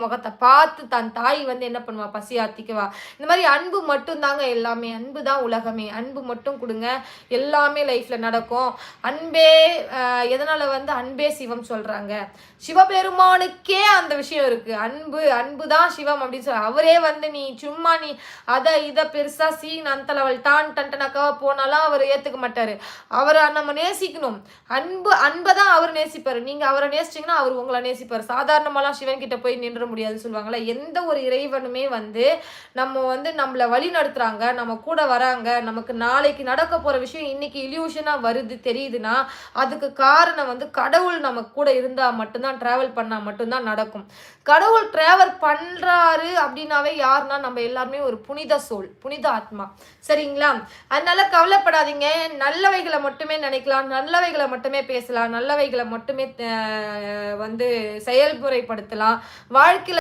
முகத்தை பார்த்து தன் தாய் வந்து என்ன பண்ணுவா, பசி ஆத்திக்குவா. இந்த மாதிரி அன்பு மட்டும் தாங்க எல்லாமே. அன்பு தான் உலகமே. அன்பு மட்டும் கொடுங்க, எல்லாமே லைஃப்ல நடக்கும். அன்பே எதனால வந்து அன்பே சிவம் சொல்றாங்க. சிவபெருமானுக்கே அந்த விஷயம் இருக்கு. அன்பு அன்பு தான் சிவம் அப்படின்னு சொல்லி அவரே வந்து நீ சும்மா நீ அதை இதை பெருசா சீன் அந்த லெவல் டன்டனக்காவா போனாலும் அவர் ஏத்துக்க மாட்டாரு. அவரை நம்ம நேசிக்கணும். அன்பை தான் அவர் நேசிப்பாரு. நீங்க அவரை நேசிச்சீங்கன்னா அவர் உங்களை நேசிப்பாரு. சாதாரணமாலாம் சிவன் கிட்ட போய் நின்று முடியாதுன்னு சொல்லுவாங்கல்ல. எந்த ஒரு இறைவனுமே வந்து நம்மளை வழி நடத்துறாங்க, நம்ம கூட வராங்க, நமக்கு நாளைக்கு நடக்க போற விஷயம் இன்னைக்கு இல்யூஷனா வருது தெரியுதுன்னா அதுக்கு காரணம் வந்து கடவுள் நம்ம கூட இருந்தா மட்டும்தான், டிராவல் பண்ணா மட்டும்தான் நடக்கும். கடவுள் டிராவல் பண்றாரு அப்படின்னாவே யாருன்னா நம்ம எல்லாருமே ஒரு புனித சோல், புனித ஆத்மா. சரிங்களா? அதனால கவலைப்படாதீங்க. நல்லவைகளை மட்டுமே நினைக்கலாம், நல்லவைகளை மட்டுமே பேசலாம், நல்லவைகளை மட்டுமே வந்து செயல்முறைப்படுத்தலாம். வாழ்க்கையில